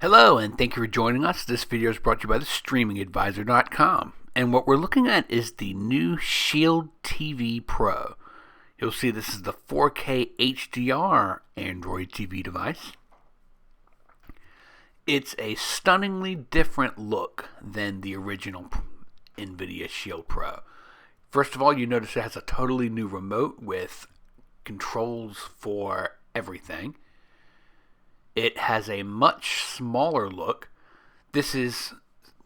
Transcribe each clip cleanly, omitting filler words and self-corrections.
Hello, and thank you for joining us. This video is brought to you by thestreamingadvisor.com. And what we're looking at is the new Shield TV Pro. You'll see this is the 4K HDR Android TV device. It's a stunningly different look than the original Nvidia Shield Pro. First of all, you notice it has a totally new remote with controls for everything. It has a much smaller look. This is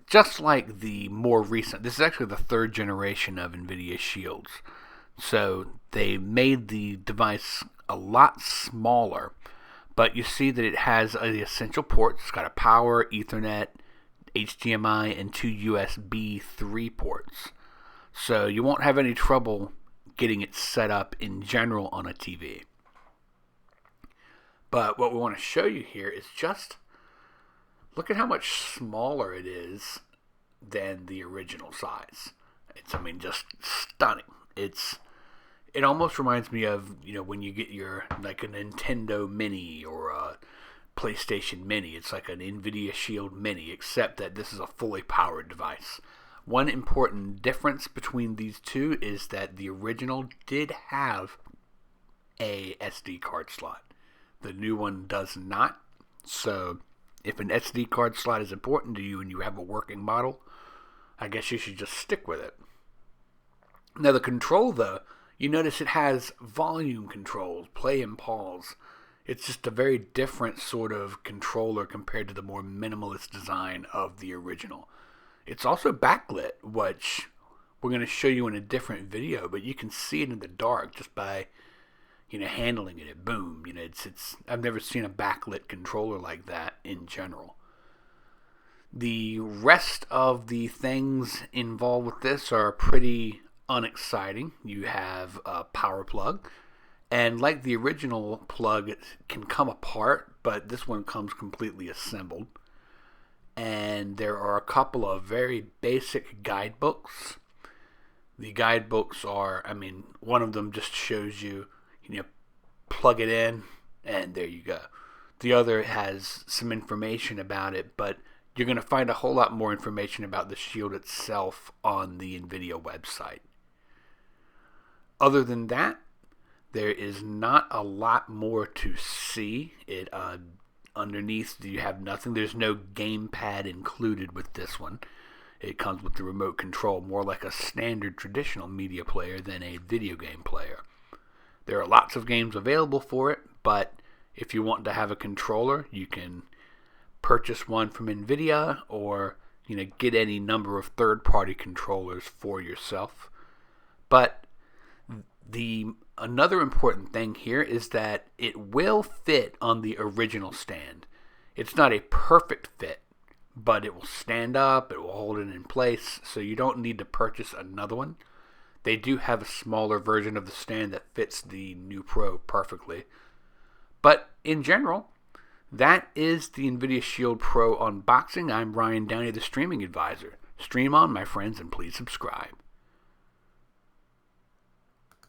just like the more recent. This is actually the third generation of Nvidia Shields. So they made the device a lot smaller. But you see that it has the essential ports. It's got a power, Ethernet, HDMI, and two USB 3 ports. So you won't have any trouble getting it set up in general on a TV. But what we want to show you here is just look at how much smaller it is than the original size. It's, just stunning. It almost reminds me of, when you get your, like a Nintendo Mini or a PlayStation Mini. It's like an Nvidia Shield Mini, except that this is a fully powered device. One important difference between these two is that the original did have a SD card slot. The new one does not. So if an SD card slot is important to you and you have a working model, I guess you should just stick with it. Now the control, though, you notice it has volume controls, play and pause. It's just a very different sort of controller compared to the more minimalist design of the original. It's also backlit, which we're going to show you in a different video, but you can see it in the dark just by handling it. Boom. It's I've never seen a backlit controller like that in general. The rest of the things involved with this are pretty unexciting. You have a power plug, and like the original plug, it can come apart, but this one comes completely assembled. And there are a couple of very basic guidebooks. The guidebooks are, one of them just shows you, plug it in, and there you go. The other has some information about it, but you're going to find a whole lot more information about the Shield itself on the Nvidia website. Other than that, there is not a lot more to see. Underneath, you have nothing. There's no Gamepad included with this one. It comes with the remote control, more like a standard traditional media player than a video game player. There are lots of games available for it, but if you want to have a controller, you can purchase one from Nvidia or get any number of third-party controllers for yourself. But another important thing here is that it will fit on the original stand. It's not a perfect fit, but it will stand up, it will hold it in place, so you don't need to purchase another one. They do have a smaller version of the stand that fits the new Pro perfectly. But in general, that is the Nvidia Shield Pro unboxing. I'm Ryan Downey, the Streaming Advisor. Stream on, my friends, and please subscribe.